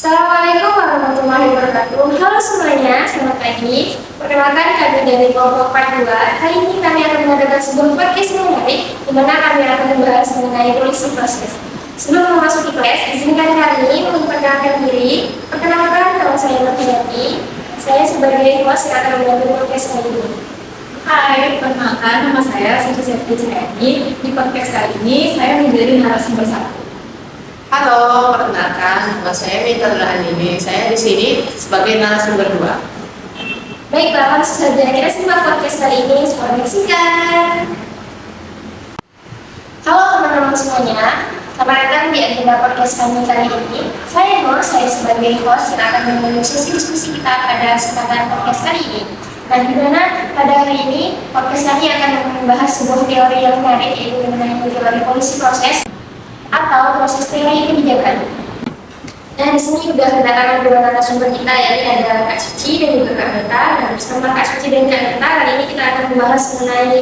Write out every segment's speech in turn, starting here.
Assalamualaikum warahmatullahi wabarakatuh. Halo semuanya, selamat pagi. Perkenalkan kami dari kelompok part 2. Kali ini kami akan mengadakan sebuah podcast menarik di mana kami akan membahas mengenai polisi proses. Sebelum memasuki kelas, izinkan kami memperkenalkan diri. Perkenalkan, nama saya Martiati. Saya sebagai host yang akan membantu podcast kali ini. Hai, perkenalkan nama saya Siti Septi Cahayani. Di podcast kali ini saya menjadi narasumber satu. Halo, perkenalkan, nama saya Mita Nurhanini. Saya di sini sebagai narasumber 2. Baiklah, langsung saja kita simak podcast kali ini. Semoga singkat. Halo teman-teman semuanya, selamat datang di agenda podcast kami kali ini. Saya Nur, saya sebagai host yang akan menemani sesi diskusi kita pada kesempatan podcast kali ini. Nah, di mana pada hari ini podcast kami akan membahas sebuah teori yang menarik, yaitu mengenai teori polisi proses atau proses teori kebijakan. Nah, di sini sudah kedatangan dua narasumber kita, yaitu ada Kak Suci dan juga Kak Meta. Dan bersama Kak Suci dan Kak Meta, kali ini kita akan membahas mengenai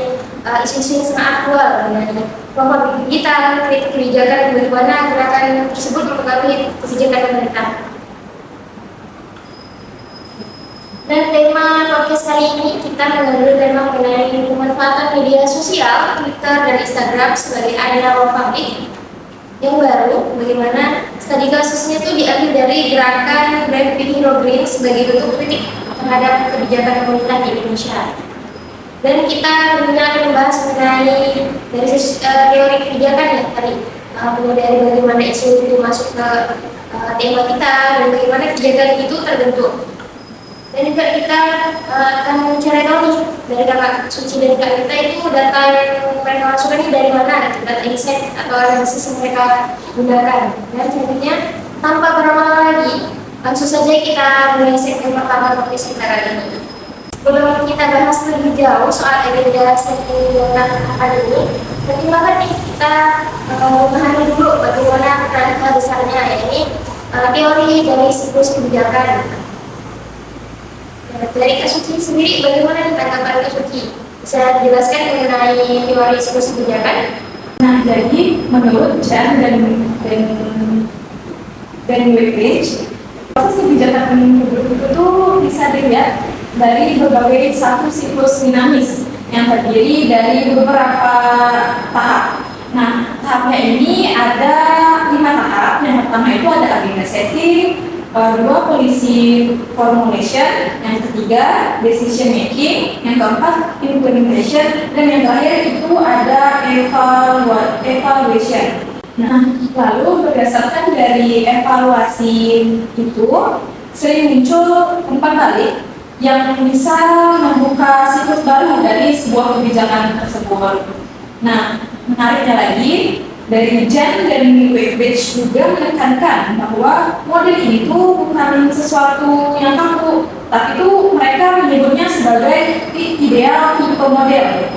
isu-isu yang sangat aktual mengenai kelompok digital, kritik kebijakan, dan bagaimana gerakan tersebut mempengaruhi kebijakan pemerintah. Dan tema podcast kali ini kita mengambil tema mengenai pemanfaatan media sosial, Twitter dan Instagram sebagai arena ruang publik yang baru, bagaimana studi kasusnya itu diambil dari gerakan Brand Hero Green sebagai bentuk kritik terhadap kebijakan pemerintah di Indonesia. Dan kita tentunya akan membahas mengenai dari teori kebijakan ya tadi, mulai dari bagaimana isu itu masuk ke tema kita dan bagaimana kebijakan itu terbentuk. Dan juga kita akan mencari tahu nih dari Kakak Suci dan Kak Mita itu data yang mereka masukkan ini dari mana, data insight atau analisis yang mereka gunakan. Dan selanjutnya tanpa berlama-lama lagi, langsung saja kita mulai segmen pertama podcast kita kali ini. Sebelum kita bahas lebih jauh soal agenda segmen akademik, pertimbangkan nih kita memahami dulu bagaimana kerangka besarnya, yaitu teori dari siklus kebijakan. Dari Kak Suci sendiri, bagaimana nih tanggapan Kak Suci? Bisa dijelaskan mengenai teori siklus kebijakan? Nah, jadi menurut Jan dan Weybridge, proses kebijakan hidup itu bisa dilihat dari berbagai satu siklus dinamis yang terdiri dari beberapa tahap. Nah, tahapnya ini ada 5 tahap. Yang pertama itu ada agenda setting, kedua policy formulation, yang ketiga decision making, yang keempat implementation, dan yang terakhir itu ada evaluation. Nah, lalu berdasarkan dari evaluasi itu sering muncul umpan balik yang bisa membuka siklus baru dari sebuah kebijakan tersebut. Nah, menariknya lagi, dari Jan dan Weybridge juga menekankan bahwa model ini tuh bukan sesuatu yang kaku, tapi itu mereka menyebutnya sebagai ideal tipe model.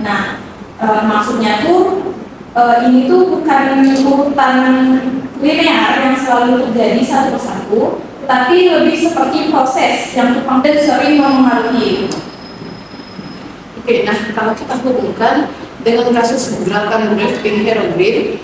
Nah, maksudnya tuh ini tuh bukan urutan linear yang selalu terjadi satu persatu, tapi lebih seperti proses yang tumpang dan sering mempengaruhi. Oke, nah kalau kita hubungkan dengan kasus gerakan Brand Hero Green,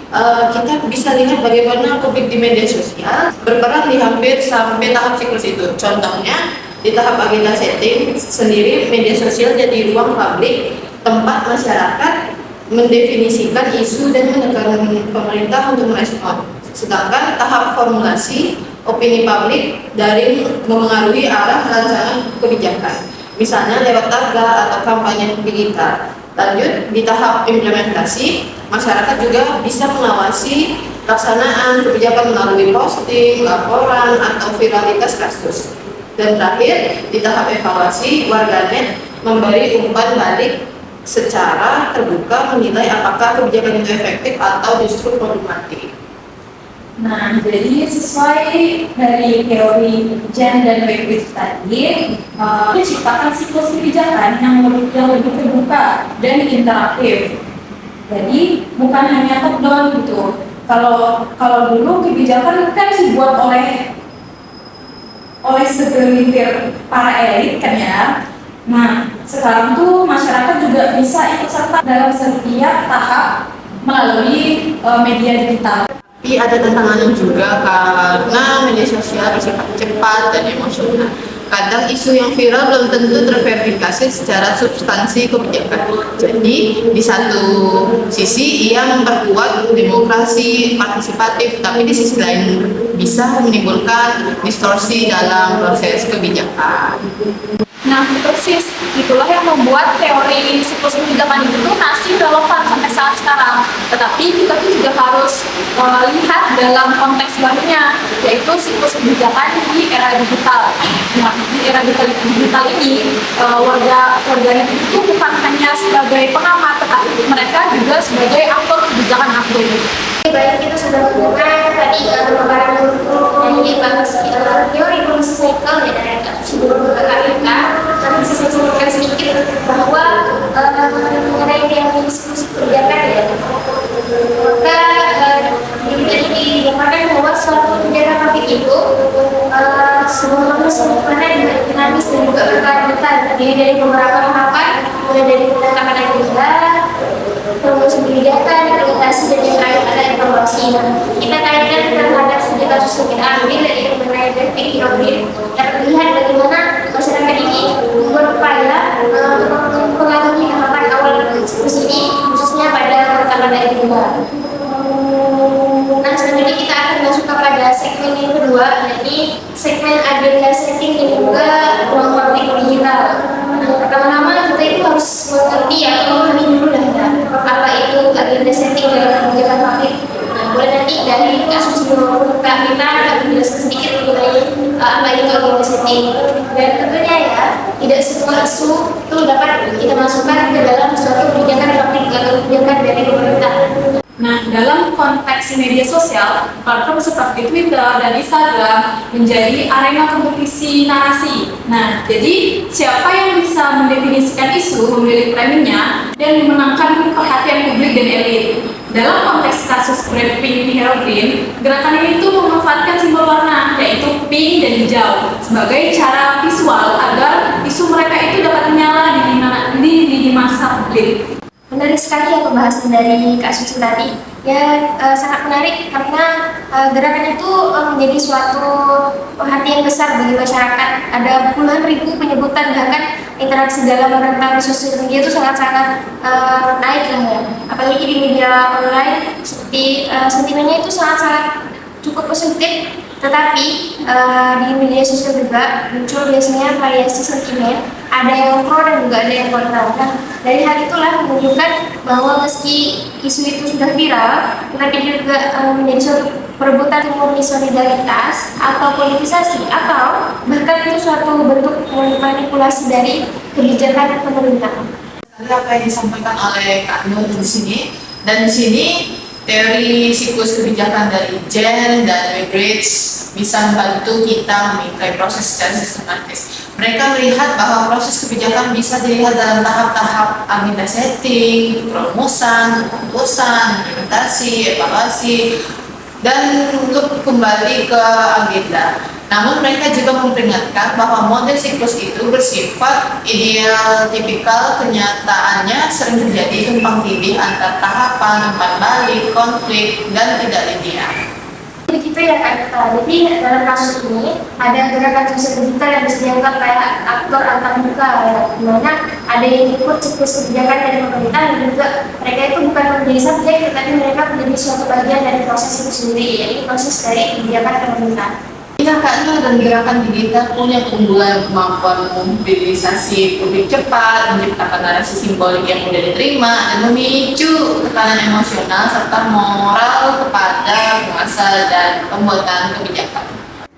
kita bisa lihat bagaimana publik di media sosial berperan di hampir sampai tahap siklus itu. Contohnya, di tahap agenda setting sendiri, media sosial jadi ruang publik tempat masyarakat mendefinisikan isu dan menekan pemerintah untuk merespon. Sedangkan tahap formulasi, opini publik dari memengaruhi arah rancangan kebijakan, misalnya lewat tagar atau kampanye digital. Lanjut, di tahap implementasi, masyarakat juga bisa mengawasi pelaksanaan kebijakan melalui posting, laporan, atau viralitas kasus. Dan terakhir, di tahap evaluasi, warganet memberi umpan balik secara terbuka menilai apakah kebijakan itu efektif atau justru problematik. Nah, jadi sesuai dari teori Jan dan Weybridge tadi, menciptakan siklus kebijakan yang lebih terbuka dan interaktif. Jadi bukan hanya top down gitu. Kalau dulu kebijakan kan dibuat oleh segelintir para elit kan ya. Nah, sekarang tuh masyarakat juga bisa ikut serta dalam setiap tahap melalui media digital. Tapi ada tantangannya juga karena media sosial bersifat cepat dan emosional. Kadang isu yang viral belum tentu terverifikasi secara substansi kebijakan. Jadi di satu sisi ia memperkuat demokrasi partisipatif, tapi di sisi lain bisa menimbulkan distorsi dalam proses kebijakan. Nah, persis itulah yang membuat teori siklus kebijakan itu masih relevan sampai saat sekarang. Tetapi kita tuh juga harus lihat dalam konteks barunya, yaitu siklus kebijakan di era digital. Nah, di era digital ini warganet itu bukan hanya sebagai pengamat, tetapi mereka juga sebagai aktor kebijakan aktif. Baik, kita sudah mendengar tadi pemaparan dari teori fungsi cycle ya dari sebelum KPK. Tapi bisa saya sebutkan sedikit bahwa mengenai teori diskusi kebijakan ya, maka ini digambarkan bahwa suatu kebijakan publik itu sebuah proses mana dinamis dan juga berkelanjutan, terdiri dari beberapa tahapan, mulai dari penetapan agenda, promosi kebijakan, implementasi, dan yang terakhir ada evaluasi. Nah, kita kaitkan terhadap studi kasus yang kita ambil dari mengenai David Hirodir, dapat melihat bagaimana masyarakat ini membuat upaya untuk mengalami tahapan awal diskusi ini, khususnya pada penetapan agenda. Nah, selanjutnya kita akan masuk kepada segmen yang kedua, yakni segmen agenda setting dan juga ruang publik digital. Nah, pertama-tama kita itu harus mengerti atau memahami dulu lah ya, apa itu agenda setting dalam kebijakan publik. Nah, boleh nanti dari kasus maupun Kak Rita akan menjelaskan sedikit mengenai apa itu agenda setting. Dan tentunya ya, tidak semua isu itu dapat kita masukkan ke dalam suatu kebijakan publik atau kebijakan dari pemerintah. Nah, dalam konteks media sosial, platform seperti Twitter dan Instagram menjadi arena kompetisi narasi. Nah, jadi siapa yang bisa mendefinisikan isu, memilih framingnya, dan memenangkan perhatian publik dan elit. Dalam konteks kasus Pink Hero Green, gerakan ini tuh memanfaatkan simbol warna, yaitu pink dan hijau, sebagai cara visual agar isu mereka itu dapat menyala di masa publik. Menarik sekali ya pembahasan dari Kak Suci tadi. Ya, sangat menarik karena gerakan itu menjadi suatu perhatian besar bagi masyarakat. Ada puluhan ribu penyebutan, bahkan interaksi dalam rentang sosial media itu sangat-sangat naik lah ya. Apalagi di media online, seperti sentimennya itu sangat-sangat cukup positif. Tetapi di media sosial juga muncul biasanya variasi sentimen, ada yang pro dan juga ada yang kontra. Nah, dari hal itulah menunjukkan bahwa meski isu itu sudah viral, tetapi juga menjadi suatu perebutan murni solidaritas atau politisasi, atau bahkan itu suatu bentuk manipulasi dari kebijakan pemerintah. Apa yang disampaikan oleh Kak Nur di sini, dan di sini teori siklus kebijakan dari Jen dan Wegridge bisa membantu kita memintrai proses secara sistematis. Mereka melihat bahwa proses kebijakan bisa dilihat dalam tahap-tahap agenda setting, perumusan, keputusan, implementasi, evaluasi, dan loop kembali ke agenda. Namun mereka juga memperingatkan bahwa model siklus itu bersifat ideal tipikal, kenyataannya sering terjadi tumpang tindih antar tahapan, umpan balik, konflik, dan tidak linear. Begitu ya Kak Nita. Jadi dalam kasus ini ada gerakan sosial digital yang bisa dianggap kayak aktor antar muka ya, dimana ada yang ikut siklus kebijakan dari pemerintah dan juga mereka itu bukan menjadi subjek, tetapi mereka menjadi suatu bagian dari proses itu sendiri, yaitu proses dari kebijakan pemerintah. Karena dan gerakan digital punya keunggulan kemampuan mobilisasi publik cepat, menciptakan narasi simbolik yang mudah diterima, dan memicu tekanan emosional serta moral kepada penguasa dan pembuatan kebijakan.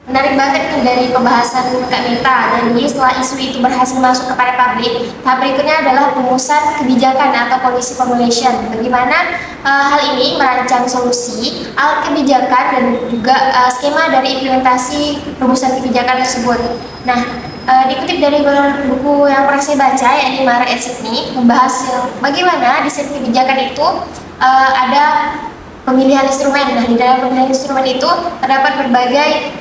Menarik banget nih dari pembahasan Kak Nita. Dan setelah isu itu berhasil masuk kepada publik, tahap berikutnya adalah rumusan kebijakan atau policy formulation. Bagaimana hal ini merancang solusi, alat kebijakan, dan juga skema dari implementasi rumusan kebijakan tersebut. Nah, dikutip dari buku yang pernah saya baca, yakni Mara et Sidney, membahas bagaimana desain kebijakan itu ada pemilihan instrumen. Nah, di dalam pemilihan instrumen itu terdapat berbagai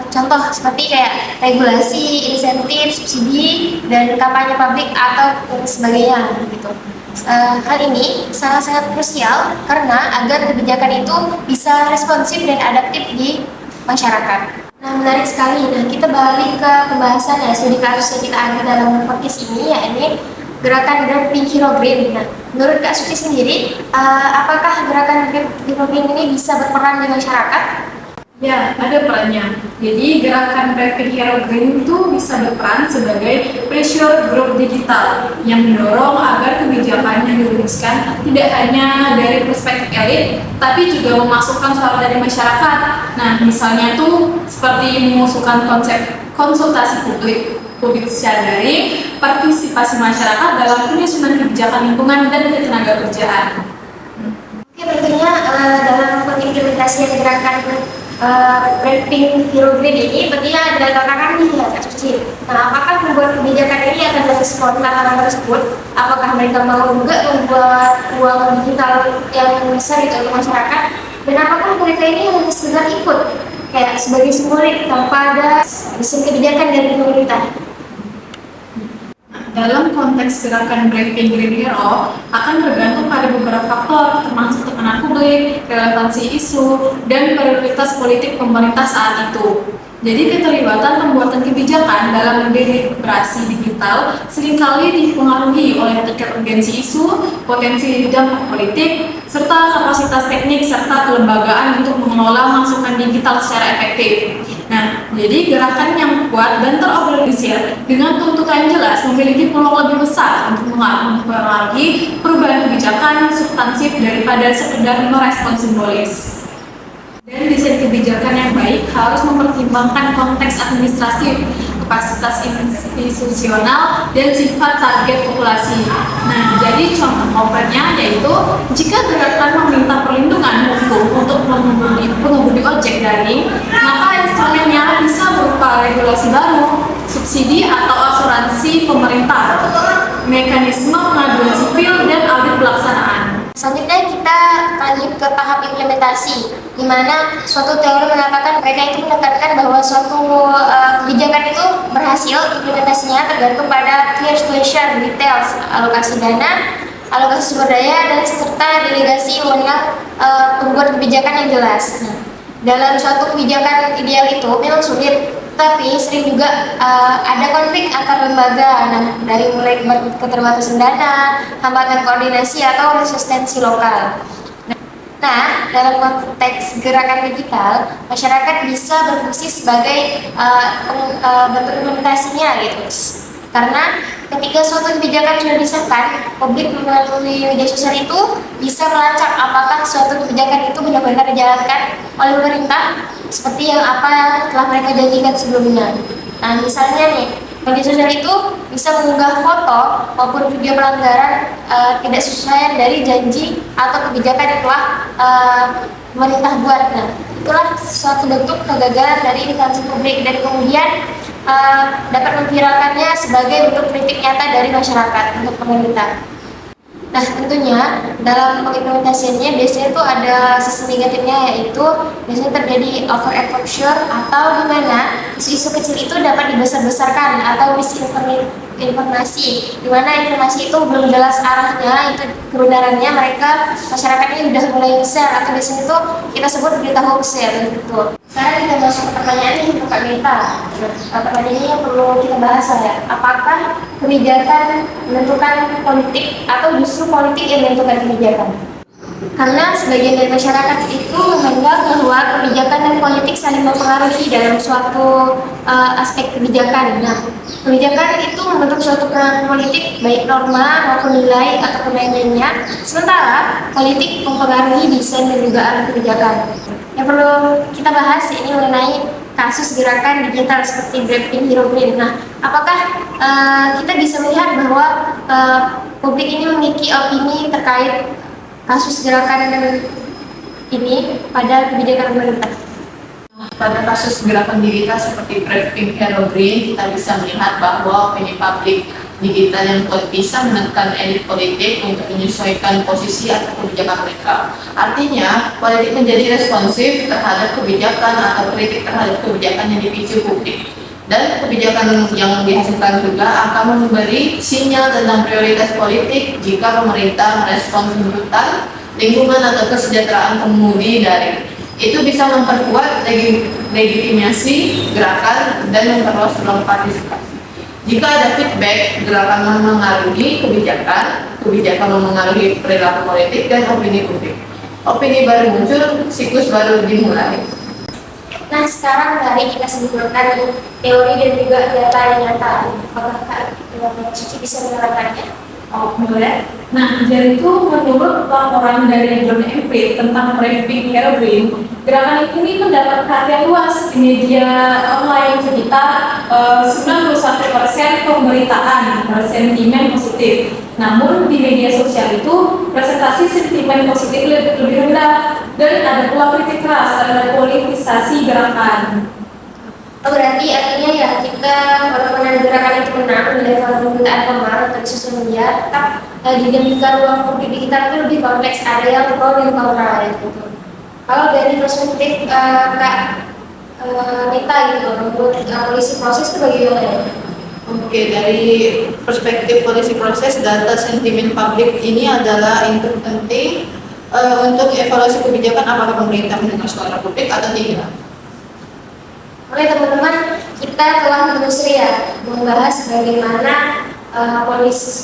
contoh seperti kayak regulasi, insentif, subsidi, dan kampanye publik atau sebagainya gitu. Hal ini sangat-sangat krusial karena agar kebijakan itu bisa responsif dan adaptif di masyarakat. Nah, menarik sekali. Nah, kita balik ke pembahasan ya, studi kasus yang kita ambil dalam podcast ini, yakni gerakan Grab Pink Hero Green. Nah, menurut Kak Suci sendiri, apakah gerakan Grab Hero Green ini bisa berperan di masyarakat? Ya, ada perannya. Jadi gerakan Rapid Hero Green itu bisa berperan sebagai pressure group digital yang mendorong agar kebijakan yang dirumuskan tidak hanya dari perspektif elit, tapi juga memasukkan suara dari masyarakat. Nah, misalnya tuh seperti mengusulkan konsep konsultasi publik secara daring, partisipasi masyarakat dalam penyusunan kebijakan lingkungan dan ketenaga kerjaan. Oke, tentunya dalam pengimplementasian gerakan Grab Pink Hero Green ini tentunya ada tantangan nih ya Kak Suci. Nah, apakah membuat kebijakan ini akan merespon tantangan tersebut? Apakah mereka mau juga membuat ruang digital yang besar itu untuk masyarakat? Dan apakah mereka ini hanya sekedar ikut kayak sebagai simbolik tanpa ada desain kebijakan dari pemerintah? Dalam konteks gerakan Grab Pink Green Hero akan tergantung pada beberapa faktor, termasuk tekanan publik, relevansi isu, dan prioritas politik pemerintah saat itu. Jadi keterlibatan pembuatan kebijakan dalam deliberasi digital seringkali dipengaruhi oleh tingkat urgensi isu, potensi dampak politik, serta kapasitas teknik serta kelembagaan untuk mengelola masukan digital secara efektif. Nah, jadi gerakan yang kuat dan terorganisir dengan tuntutan jelas memiliki peluang lebih besar untuk mempengaruhi perubahan kebijakan substansif daripada sekedar merespon simbolis. Dan desain kebijakan yang baik harus mempertimbangkan konteks administratif, kapasitas institusional, dan sifat target populasi. Nah, jadi contoh konkretnya yaitu jika gerakan meminta perlindungan hukum untuk pengemudi ojek daring, maka instrumennya bisa berupa regulasi baru, subsidi atau asuransi pemerintah, mekanisme pengaduan sipil, dan audit pelaksanaan. Selanjutnya kita lanjut ke tahap implementasi, di mana suatu teori mengatakan mereka itu menekankan bahwa suatu kebijakan itu berhasil implementasinya tergantung pada clear situation details, alokasi dana, alokasi sumber daya, dan serta delegasi wewenang pembuat kebijakan yang jelas. Nah, dalam suatu kebijakan ideal itu memang sulit, tapi sering juga ada konflik antar lembaga, nah, dari mulai keterbatasan dana, hambatan koordinasi, atau resistensi lokal. Nah, dalam konteks gerakan digital, masyarakat bisa berfungsi sebagai bentuk implementasinya gitu. Karena ketika suatu kebijakan sudah disahkan, publik melalui media sosial itu bisa melacak apakah suatu kebijakan itu benar-benar dijalankan oleh pemerintah seperti yang apa telah mereka janjikan sebelumnya. Nah, misalnya nih, media sosial itu bisa mengunggah foto maupun video pelanggaran tidak sesuai dari janji atau kebijakan yang telah pemerintah buat. Nah, itulah suatu bentuk kegagalan dari instansi publik dan kemudian dapat memviralkannya sebagai bentuk kritik nyata dari masyarakat untuk pemerintah. Nah, tentunya dalam pengimplementasiannya biasanya itu ada sisi negatifnya, yaitu biasanya terjadi over exposure atau di mana isu-isu kecil itu dapat dibesar-besarkan atau misinformasi, di mana informasi itu belum jelas arahnya, itu kebenarannya, masyarakat ini sudah mulai share atau biasanya itu kita sebut berita hoax ya gitu. Sekarang kita masuk ke pertanyaan nih untuk Kak Mita. Pertanyaan ini yang perlu kita bahas ya. Apakah kebijakan menentukan politik atau justru politik yang menentukan kebijakan? Karena sebagian dari masyarakat itu menganggap bahwa kebijakan dan politik saling mempengaruhi dalam suatu aspek kebijakan. Nah, kebijakan itu membentuk suatu peran politik, baik norma maupun nilai atau lainnya. Sementara politik mempengaruhi desain dan juga arah kebijakan. Yang perlu kita bahas ini mengenai kasus gerakan digital seperti Grab Pink Hero Green. Nah, apakah kita bisa melihat bahwa publik ini memiliki opini terkait kasus gerakan ini pada kebijakan pemerintah? Pada kasus gerakan digital seperti Grab Pink Hero Green, kita bisa melihat bahwa opini publik digital yang kuat bisa menekan elit politik untuk menyesuaikan posisi atau kebijakan mereka. Artinya, politik menjadi responsif terhadap kebijakan atau kritik terhadap kebijakan yang dipicu publik. Dan kebijakan yang dihasilkan juga akan memberi sinyal tentang prioritas politik jika pemerintah merespons tuntutan lingkungan atau kesejahteraan pengemudi daring. Itu bisa memperkuat legitimasi gerakan dan memperluas ruang partisipasi. Jika ada feedback, gerakan memengaruhi kebijakan memengaruhi perilaku politik dan opini publik. Opini baru muncul, siklus baru dimulai. Nah, sekarang mari kita simpulkan teori dan juga data yang nyata. Apakah Kak Suci bisa menerangkannya? Oh, boleh. Nah, jadi itu menurut laporan dari John MP tentang Pink Hero Green, gerakan ini mendapat perhatian luas di media online sekitar 91% pemberitaan sentimen positif. Namun di media sosial itu presentasi sentimen positif lebih rendah dan ada pula kritik keras terhadap politisasi gerakan. Oh, berarti artinya ya kita walaupun ada gerakan itu menang di level pemberitaan formal atau di sosial media, tetap dinamika ruang publik di kita itu lebih kompleks, ada yang pro dan kontra gitu. Kalau dari perspektif Kak Nita gitu, menurut polisi proses itu bagaimana? Oke, dari perspektif polisi proses, data sentimen publik ini adalah input penting untuk evaluasi kebijakan apakah pemerintah mendengar suara publik atau tidak. Oke teman-teman, kita telah menelusuri ya membahas bagaimana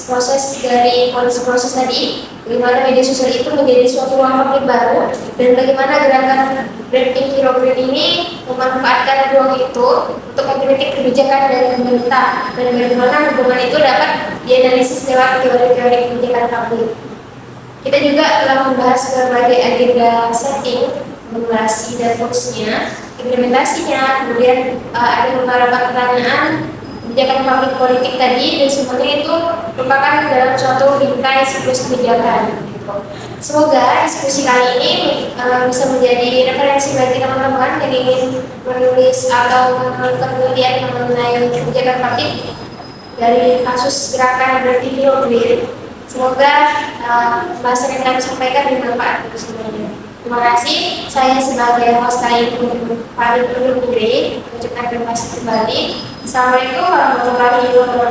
proses tadi, bagaimana media sosial itu menjadi suatu ruang publik baru, dan bagaimana gerakan Pink Hero Green ini memanfaatkan ruang itu untuk mengkritik kebijakan dari pemerintah, dan bagaimana hubungan itu dapat dianalisis lewat teori-teori kebijakan publik. Kita juga telah membahas berbagai agenda setting, formulasi dan fungsinya, implementasinya, kemudian ada beberapa pertanyaan kebijakan publik politik tadi, dan semuanya itu merupakan dalam suatu bingkai siklus kebijakan. Semoga diskusi kali ini bisa menjadi referensi bagi teman-teman yang ingin menulis atau melakukan penelitian mengenai kebijakan publik dari kasus gerakan Pink Hero Green. Semoga bahasan yang kami sampaikan bermanfaat untuk semuanya. Terima kasih. Saya sebagai host kali ini pamit undur diri, mengucapkan terima kasih kembali. Assalamualaikum warahmatullahi wabarakatuh.